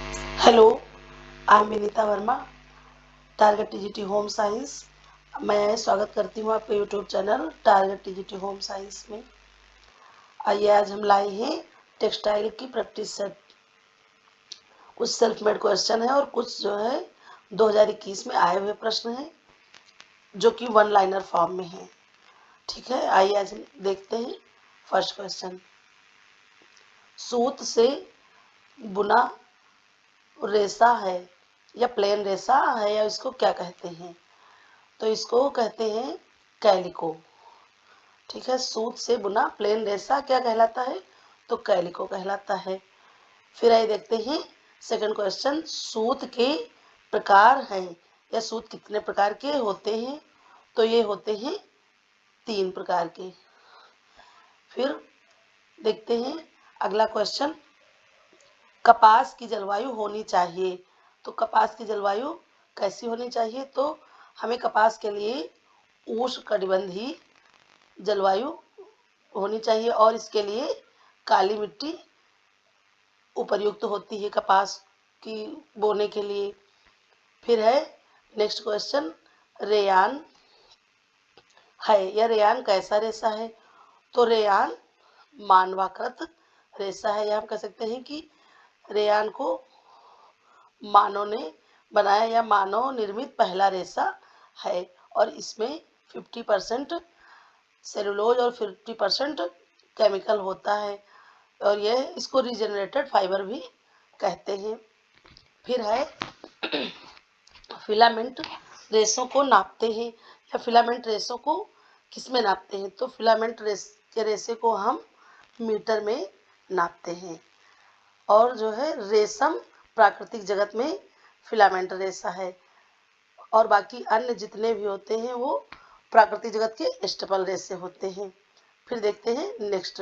Hello, I am Vinita Verma, target TGT home science. मैं स्वागत करती हूँ आपके YouTube channel target TGT home science में। आइए आज हम लाए हैं टेक्सटाइल की प्रैक्टिस सेट। कुछ सेल्फ मेड क्वेश्चन है और कुछ जो है 2021 में आए हुए प्रश्न हैं जो कि वन लाइनर फॉर्म में है। ठीक है, आइए आज देखते हैं फर्स्ट क्वेश्चन। सूत से बुना रेशा है या प्लेन रेशा है या इसको क्या कहते हैं? तो इसको कहते हैं कैलिको। ठीक है, सूत से बुना प्लेन रेशा क्या कहलाता है? तो कैलिको कहलाता है। फिर आइए देखते हैं सेकंड क्वेश्चन। सूत के प्रकार हैं या सूत कितने प्रकार के होते हैं? तो ये होते हैं 3 प्रकार के। फिर देखते हैं अगला क्वेश्चन। कपास की जलवायु होनी चाहिए, तो कपास की जलवायु कैसी होनी चाहिए? तो हमें कपास के लिए उष्णकटिबंधीय जलवायु होनी चाहिए और इसके लिए काली मिट्टी उपयुक्त होती है कपास की बोने के लिए। फिर है नेक्स्ट क्वेश्चन, रेयान है या रेयान कैसा रेशा है? तो रेयान मानवाकृत रेशा है, या हम कह सकते हैं कि रेयान को मानव ने बनाया या मानव निर्मित पहला रेशा है और इसमें 50% सेलुलोज और 50% केमिकल होता है और यह इसको रीजनरेटेड फाइबर भी कहते हैं। फिर है फिलामेंट रेशों को नापते हैं या फिलामेंट रेशों को किस में नापते हैं? तो फिलामेंट के रेशे को हम मीटर में नापते हैं। और जो है रेशम प्राकृतिक जगत में फिलामेंट रेशा है और बाकी अन्य जितने भी होते हैं वो प्राकृतिक जगत के स्टेपल रेशे होते हैं। फिर देखते हैं नेक्स्ट,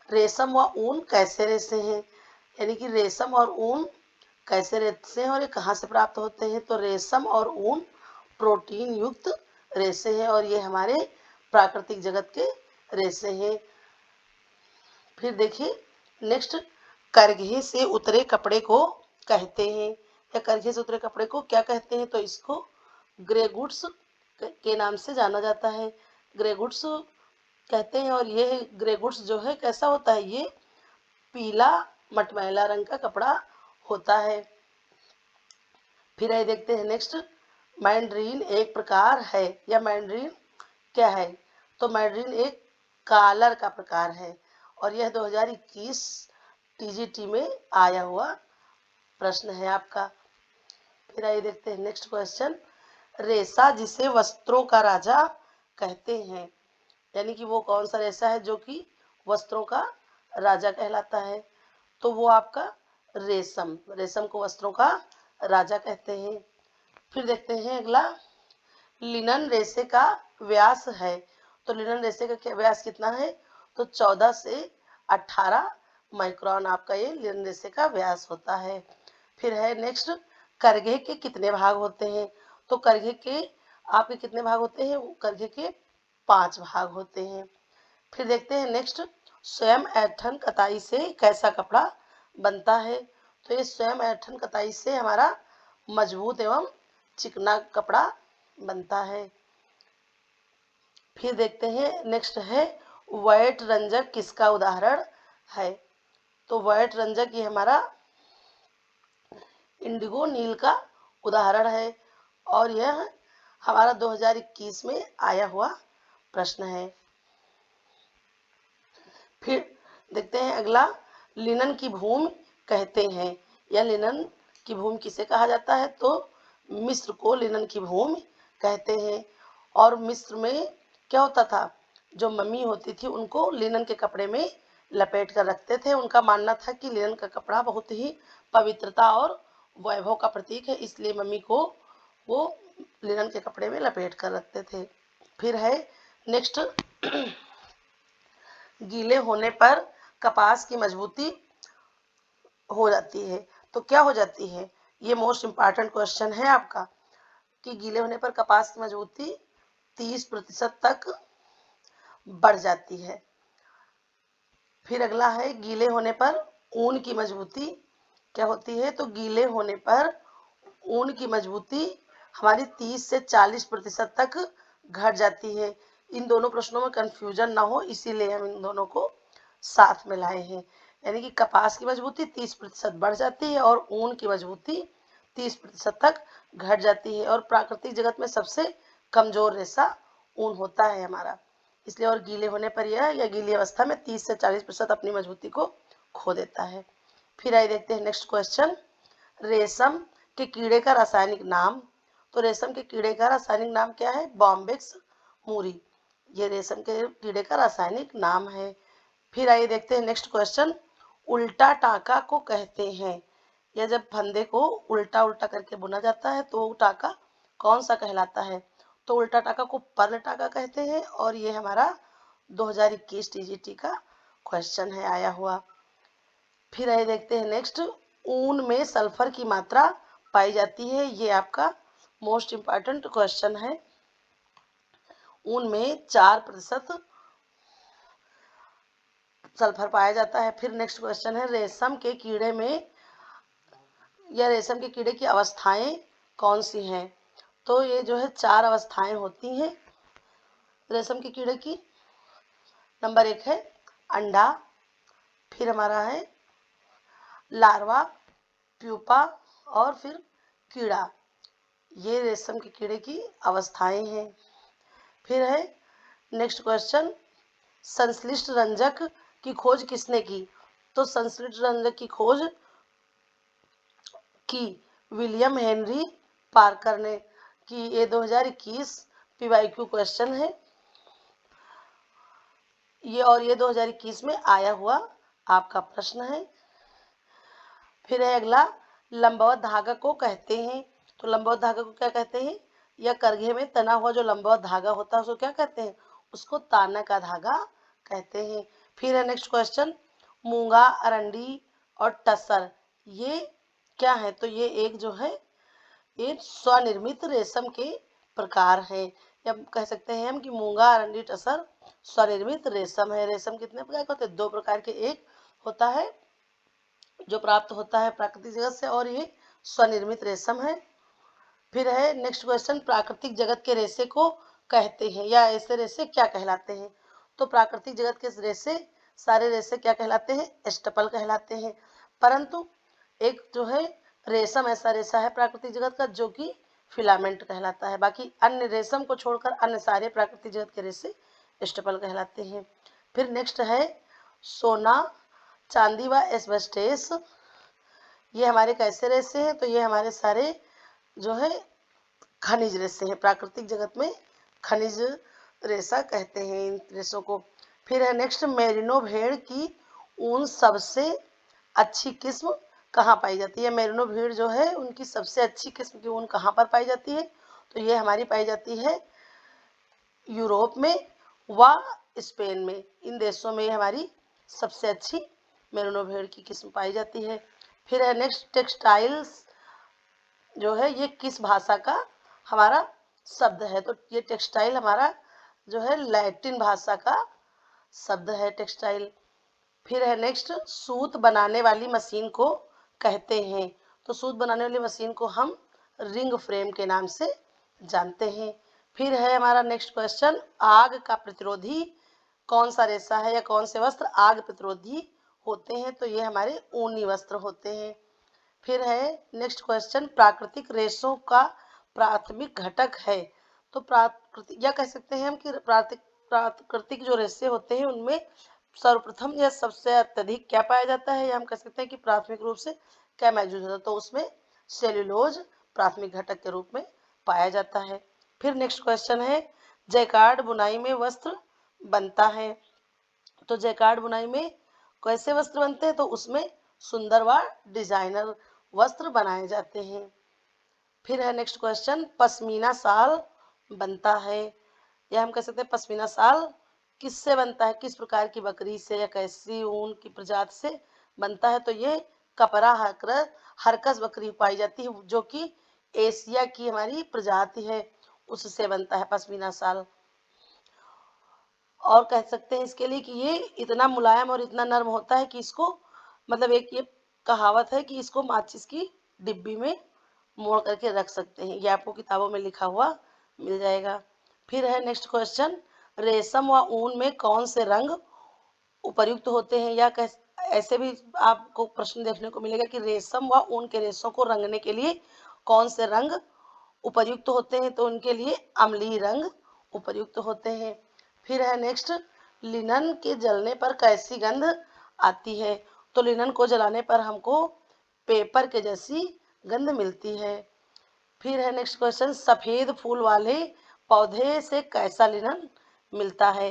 रेशम व ऊन कैसे रेशे हैं? यानी कि रेशम और ऊन कैसे रेशे हैं और ये कहाँ से प्राप्त होते हैं? तो रेशम और ऊन प्रोटीन युक्त रेशे हैं और ये हमारे प्राकृतिक जगत के रेशे हैं। फिर देखिए नेक्स्ट, करघे से उतरे कपड़े को कहते हैं या करघे से उतरे कपड़े को क्या कहते हैं? तो इसको ग्रे गुड्स के नाम से जाना जाता है। ग्रे गुड्स कहते हैं और ये ग्रे गुड्स जो है कैसा होता है? ये पीला मटमैला रंग का कपड़ा होता है। फिर आइए देखते हैं नेक्स्ट, मैंड्रीन एक प्रकार है या मैंड्रीन क्या है? तो मैंड्रीन एक कॉलर का प्रकार है और यह 2021 टीजीटी में आया हुआ प्रश्न है आपका। फिर आइए देखते हैं नेक्स्ट क्वेश्चन, रेशा जिसे वस्त्रों का राजा कहते हैं, यानी कि वो कौन सा रेशा है जो कि वस्त्रों का राजा कहलाता है? तो वो आपका रेशम, रेशम को वस्त्रों का राजा कहते हैं। फिर देखते हैं अगला, लिनन रेशे का व्यास है, तो लिनन रेशे का व्यास कितना है? तो 14 से 18 माइक्रोन आपका ये लिनन रेशे का व्यास होता है। फिर है नेक्स्ट, करघे के कितने भाग होते हैं? तो करघे के आपके कितने भाग होते हैं? करघे के 5 भाग होते हैं। फिर देखते हैं नेक्स्ट, स्वयं ऐंठन कताई से कैसा कपड़ा बनता है? तो ये स्वयं ऐंठन कताई से हमारा मजबूत एवं चिकना कपड़ा बनता है। फिर देखते हैं नेक्स्ट है, वैट रंजक किसका उदाहरण है? तो वैट रंजक ये हमारा इंडिगो नील का उदाहरण है और यह हमारा 2021 में आया हुआ प्रश्न है। फिर देखते हैं अगला, लिनन की भूमि कहते हैं या लिनन की भूमि किसे कहा जाता है? तो मिस्र को लिनन की भूमि कहते हैं और मिस्र में क्या होता था? जो मम्मी होती थी उनको लिनन के कपड़े में लपेट कर रखते थे। उनका मानना था कि लिनन का कपड़ा बहुत ही पवित्रता और वैभव का प्रतीक है, इसलिए मम्मी को वो लिनन के कपड़े में लपेट कर रखते थे। फिर है नेक्स्ट, गीले होने पर कपास की मजबूती हो जाती है, तो क्या हो जाती है? ये मोस्ट इम्पॉर्टेंट क्वेश्चन है आपका कि गीले होने पर कपास की मजबूती 30% तक बढ़ जाती है। फिर अगला है, गीले होने पर ऊन की मजबूती क्या होती है, तो गीले होने पर ऊन की मजबूती हमारी 30 से 40% तक घट जाती है। इन दोनों प्रश्नों में कंफ्यूजन ना हो इसीलिए हम इन दोनों को साथ में लाए हैं। यानी कि कपास की मजबूती 30% बढ़ जाती है और ऊन की मजबूती 30% तक घट जाती है। और प्राकृतिक जगत में सबसे कमजोर रेशा ऊन होता है हमारा, इसलिए और गीले होने पर यह या गीली अवस्था में 30 से 40% अपनी मजबूती को खो देता है। फिर आइए देखते हैं नेक्स्ट क्वेश्चन, रेशम के कीड़े का रासायनिक नाम। तो रेशम के कीड़े का रासायनिक नाम क्या है, बॉम्बिक्स मूरी, ये रेशम के कीड़े का रासायनिक नाम है। फिर आइए देखते हैं नेक्स्ट क्वेश्चन, उल्टा टाका को कहते हैं, या जब फंदे को उल्टा उल्टा करके बुना जाता है तो वो टाका कौन सा कहलाता है, तो उल्टा टाका को पर्ल टाका कहते हैं। और ये हमारा 2021 टीजीटी का क्वेश्चन है आया हुआ। फिर आइए देखते हैं नेक्स्ट, ऊन में सल्फर की मात्रा पाई जाती है, ये आपका मोस्ट इम्पॉर्टेंट क्वेश्चन है। ऊन में 4% सल्फर पाया जाता है। फिर नेक्स्ट क्वेश्चन है, रेशम के कीड़े में या रेशम के कीड़े की अवस्थाएं कौन सी हैं, तो ये जो है 4 अवस्थाएं होती हैं रेशम के कीड़े की। नंबर 1 है अंडा, फिर हमारा है लार्वा, प्यूपा और फिर कीड़ा, ये रेशम के कीड़े की अवस्थाएं हैं। फिर है नेक्स्ट क्वेश्चन, संश्लिष्ट रंजक की खोज किसने की, तो संश्लिष्ट रंजक की खोज की विलियम हेनरी पार्कर ने की। ये 2021 पीवाईक्यू क्वेश्चन है ये, और ये 2021 में आया हुआ आपका प्रश्न है। फिर है अगला, लंबवत धागा को कहते हैं, तो लंबवत धागा को क्या कहते हैं, या करघे में तना हुआ जो लंबवत धागा होता है उसको क्या कहते हैं, उसको ताना का धागा कहते हैं। फिर है नेक्स्ट क्वेश्चन, मूंगा, अरंडी और टसर ये क्या है, तो ये एक जो है ये स्वनिर्मित रेशम के प्रकार हैं, या कह सकते हैं हम कि मूंगा, अरंडी, टसर स्वनिर्मित रेशम है। रेशम कितने प्रकार के होते हैं, 2 प्रकार के, एक होता है जो प्राप्त होता है प्राकृतिक जगत से और ये स्वनिर्मित रेशम है। फिर है नेक्स्ट क्वेश्चन, प्राकृतिक जगत के रेशे को कहते हैं या ऐसे रेशे क्या कहलाते हैं, तो प्राकृतिक जगत के रेशे सारे रेशे क्या कहलाते हैं, एस्टपल कहलाते हैं। परंतु एक जो है रेशम ऐसा रेशा है प्राकृतिक जगत का जो कि फिलामेंट कहलाता है, बाकी अन्य रेशम को छोड़कर अन्य सारे प्राकृतिक जगत के रेशे एस्टपल कहलाते हैं। फिर नेक्स्ट है सोना, चांदी व एस्बेस्टेस, ये हमारे कैसे रेशे हैं, तो ये हमारे सारे जो है खनिज रेशे हैं, प्राकृतिक जगत में खनिज रेशा कहते हैं इन रेशों को। फिर है नेक्स्ट, मेरिनो भेड़ की ऊन सबसे अच्छी किस्म कहाँ पाई जाती है, मेरिनो भेड़ जो है उनकी सबसे अच्छी किस्म की ऊन कहाँ पर पाई जाती है, तो ये हमारी पाई जाती है यूरोप में व स्पेन में, इन देशों में हमारी सबसे अच्छी मेरिनो भेड़ की किस्म पाई जाती है। फिर है नेक्स्ट, टेक्सटाइल्स जो है ये किस भाषा का हमारा शब्द है, तो ये टेक्सटाइल हमारा जो है लैटिन भाषा का शब्द है टेक्सटाइल। फिर है नेक्स्ट, सूत बनाने वाली मशीन को कहते हैं, तो सूत बनाने वाली मशीन को हम रिंग फ्रेम के नाम से जानते हैं। फिर है हमारा नेक्स्ट क्वेश्चन, आग का प्रतिरोधी कौन सा रेशा है या कौन से वस्त्र आग प्रतिरोधी होते हैं, तो ये हमारे ऊनी वस्त्र होते हैं। फिर है नेक्स्ट क्वेश्चन, प्राकृतिक रेशों का प्राथमिक घटक है, तो प्राकृतिक या कह सकते हैं हम कि प्राकृतिक जो रेशे होते हैं उनमें सर्वप्रथम या सबसे अत्यधिक क्या पाया जाता है, या हम कह सकते हैं कि प्राथमिक रूप से क्या मौजूद होता है, तो उसमें सेल्यूलोज प्राथमिक घटक के रूप में पाया जाता है। फिर नेक्स्ट क्वेश्चन है, जैकार्ड बुनाई में वस्त्र बनता है, तो जैकार्ड बुनाई में कैसे वस्त्र बनते हैं, तो उसमें सुंदर व डिजाइनर वस्त्र बनाए जाते हैं। फिर है नेक्स्ट क्वेश्चन, पश्मीना साल बनता है, या हम कह सकते हैं पश्मीना साल किससे बनता है, किस प्रकार की बकरी से या कैसी ऊन की प्रजाति से बनता है, तो ये कपरा हरकस बकरी पाई जाती है जो कि एशिया की हमारी प्रजाति है, उससे बनता है पश्मीना साल। और कह सकते हैं इसके लिए कि ये इतना मुलायम और इतना नर्म होता है कि इसको मतलब एक ये कहावत है कि इसको माचिस की डिब्बी में मोड़ करके रख सकते हैं, ये आपको किताबों में लिखा हुआ मिल जाएगा। फिर है नेक्स्ट क्वेश्चन, रेशम व ऊन में कौन से रंग उपर्युक्त होते हैं, या ऐसे भी आपको प्रश्न देखने को मिलेगा कि रेशम व ऊन के रेशों को रंगने के लिए कौन से रंग उपर्युक्त होते हैं, तो उनके लिए अम्लीय रंग उपर्युक्त होते हैं। फिर है नेक्स्ट, लिनन के जलने पर कैसी गंध आती है, तो लिनन को जलाने पर हमको पेपर के जैसी गंध मिलती है। फिर है नेक्स्ट क्वेश्चन, सफेद फूल वाले पौधे से कैसा लिनन मिलता है,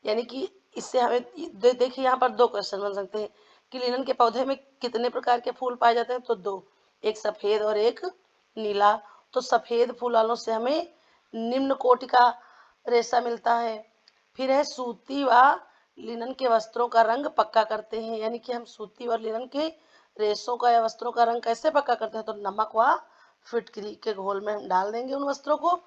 यानी कि इससे हमें देखिए यहाँ पर दो क्वेश्चन बन सकते हैं कि लिनन के पौधे में कितने प्रकार के फूल पाए जाते हैं, तो दो, एक सफेद और एक नीला। तो सफेद फूल वालों से हमें निम्न कोटि का रेशा मिलता है। फिर है सूती व लिनन के वस्त्रों का रंग पक्का करते हैं, यानी कि हम सूती और लिनन के रेशों का या वस्त्रों का रंग कैसे पक्का करते हैं, तो नमक व फिटकरी के घोल में हम डाल देंगे उन वस्त्रों को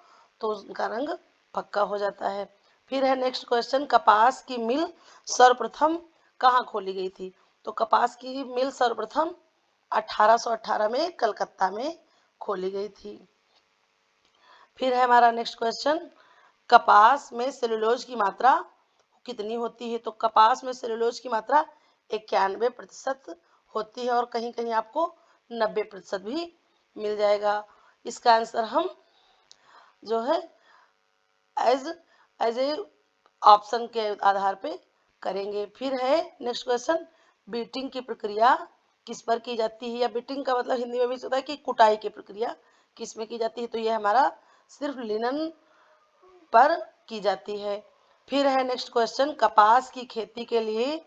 तो उनका रंग पक्का हो जाता है। फिर है नेक्स्ट क्वेश्चन, कपास की मिल सर्वप्रथम कहाँ खोली गई थी, तो कपास की मिल सर्वप्रथम 1818 में कलकत्ता में खोली गई थी। फिर है हमारा नेक्स्ट क्वेश्चन, कपास में सेलुलोज की मात्रा कितनी होती है, तो कपास में सेलुलोज की मात्रा 91% होती है और कहीं कहीं आपको 90% भी मिल जाएगा। इसका आंसर हम जो है एज एज ए ऑप्शन के आधार पे करेंगे। फिर है नेक्स्ट क्वेश्चन, बीटिंग की प्रक्रिया किस पर की जाती है, या बीटिंग का मतलब हिंदी में भी होता है कि कुटाई की प्रक्रिया किस में की जाती है, तो ये हमारा सिर्फ लिनन पर की जाती है। फिर है नेक्स्ट क्वेश्चन, कपास की खेती के लिए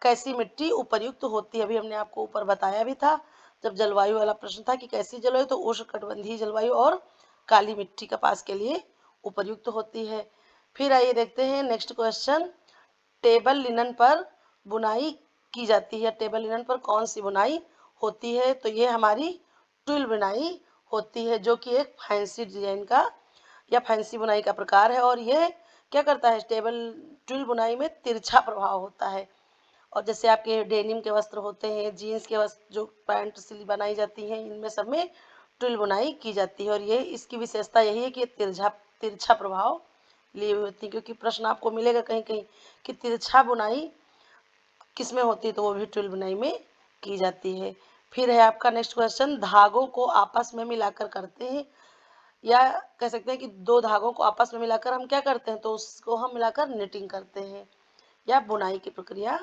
कैसी मिट्टी उपयुक्त होती है, अभी हमने आपको ऊपर बताया भी था जब जलवायु वाला प्रश्न था कि कैसी जलवायु, तो उष्णकटिबंधीय जलवायु और काली मिट्टी कपास के लिए उपयुक्त होती है। फिर आइए देखते हैं नेक्स्ट क्वेश्चन, टेबल लिनन पर बुनाई की जाती है, टेबल लिनन पर कौन सी बुनाई होती है, तो ये हमारी ट्विल बुनाई होती है, जो कि एक फैंसी डिजाइन का या फैंसी बुनाई का प्रकार है। और ये क्या करता है, टेबल ट्विल बुनाई में तिरछा प्रभाव होता है। और जैसे आपके डेनिम के वस्त्र होते हैं, जीन्स के वस्त्र जो पैंट सिली बनाई जाती हैं, इनमें सब में ट्विल बुनाई की जाती है। और ये इसकी विशेषता यही है कि तिरछा तिरछा प्रभाव लिए हुए होती है, क्योंकि प्रश्न आपको मिलेगा कहीं कहीं कि तिरछा बुनाई किस में होती है, तो वो भी ट्विल बुनाई में की जाती है। फिर है आपका नेक्स्ट क्वेश्चन, धागों को आपस में मिलाकर करते हैं, या कह सकते हैं कि दो धागों को आपस में मिलाकर हम क्या करते हैं, तो उसको हम मिलाकर निटिंग करते हैं या बुनाई की प्रक्रिया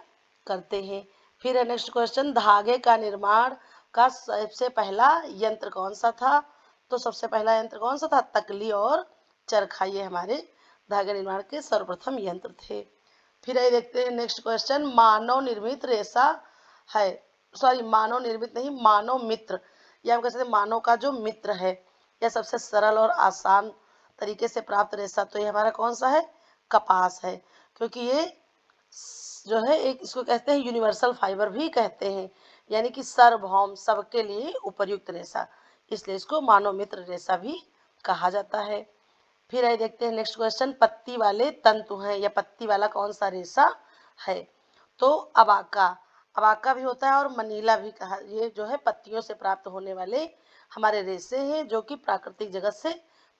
करते हैं। फिर है नेक्स्ट क्वेश्चन, धागे का निर्माण का सबसे पहला यंत्र कौन सा था, तो सबसे पहला यंत्र कौन सा था, तकली और चरखा, ये हमारे धागे निर्माण के सर्वप्रथम यंत्र थे। फिर आइए देखते हैं नेक्स्ट क्वेश्चन, मानव निर्मित रेशा है, सॉरी मानव निर्मित नहीं, मानव मित्र, या हम कह सकते हैं मानव का जो मित्र है, यह सबसे सरल और आसान तरीके से प्राप्त रेशा, तो ये हमारा कौन सा है, कपास है, क्योंकि ये जो है एक इसको कहते हैं यूनिवर्सल फाइबर भी कहते हैं, यानी कि सार्वभौम सबके लिए उपयुक्त रेशा, इसलिए इसको मानव मित्र रेशा भी कहा जाता है। फिर आइए देखते हैं नेक्स्ट क्वेश्चन, पत्ती वाले तंतु हैं, या पत्ती वाला कौन सा रेशा है, तो अबाका, अबाका भी होता है और मनीला भी कहा, ये जो है पत्तियों से प्राप्त होने वाले हमारे रेशे हैं जो कि प्राकृतिक जगत से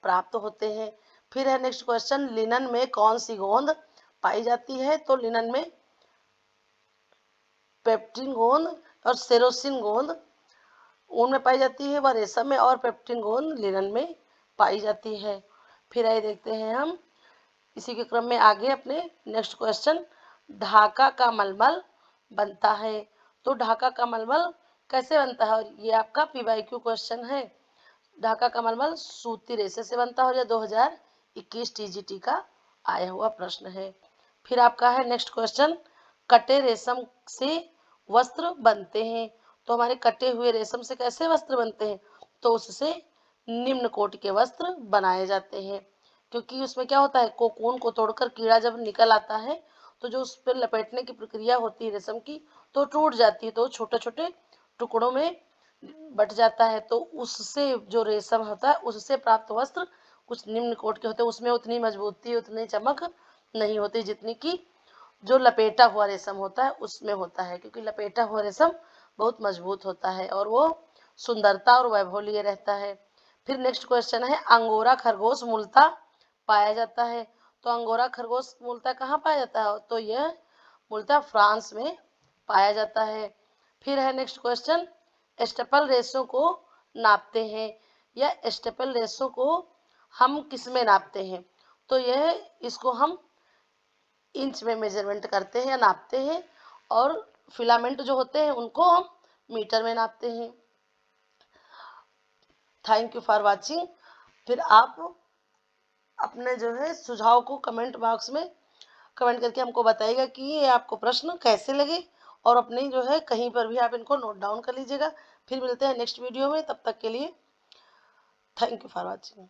प्राप्त होते हैं। फिर है नेक्स्ट क्वेश्चन, लिनन में कौन सी गोंद पाई जाती है, तो लिनन में पेप्टिन गोंद और सेरोसिन गोंद ऊन में पाई जाती है, वह रेशम में, और पेप्टिन गोंद लिनन में पाई जाती है। फिर आइए देखते हैं हम इसी के क्रम में आगे अपने नेक्स्ट क्वेश्चन, ढाका का मलमल बनता है, तो ढाका का मलमल कैसे बनता है, और ये आपका पीवाईक्यू क्वेश्चन है। ढाका का मलमल सूती रेशे से बनता है और यह 2021 टीजीटी का आया हुआ प्रश्न है। फिर आपका है नेक्स्ट क्वेश्चन, कटे रेशम से वस्त्र बनते हैं, तो हमारे कटे हुए रेशम से कैसे वस्त्र बनते हैं, तो उससे निम्न कोटि के वस्त्र बनाए जाते हैं, क्योंकि उसमें क्या होता है, कोकून को तोड़कर कीड़ा जब निकल आता है तो जो उस पर लपेटने की प्रक्रिया होती है रेशम की, तो टूट जाती है, तो छोटे छोटे टुकड़ों में बट जाता है, तो उससे जो रेशम होता है उससे प्राप्त वस्त्र कुछ निम्न कोट के होते हैं, उसमें उतनी मजबूती उतनी चमक नहीं होती जितनी कि जो लपेटा हुआ रेशम होता है उसमें होता है, क्योंकि लपेटा हुआ रेशम बहुत मजबूत होता है और वो सुंदरता और वैभव लिए रहता है। फिर नेक्स्ट क्वेश्चन है, अंगोरा खरगोश मूलतः पाया जाता है। तो अंगोरा खरगोश मूलतः कहाँ पाया जाता है? तो यह मूलतः फ्रांस में पाया जाता है। फिर है नेक्स्ट क्वेश्चन, स्टेपल रेशो को नापते हैं या स्टेपल रेशो को हम किस में नापते हैं? तो यह इसको हम इंच में मेजरमेंट करते हैं या नापते हैं, और फिलामेंट जो होते हैं उनको हम मीटर में नापते हैं। Thank you for watching. फिर आप अपने जो है सुझाव को कमेंट बॉक्स में कमेंट करके हमको बताइएगा कि ये आपको प्रश्न कैसे लगे, और अपने जो है कहीं पर भी आप इनको नोट डाउन कर लीजिएगा। फिर मिलते हैं नेक्स्ट वीडियो में, तब तक के लिए थैंक यू फॉर वाचिंग।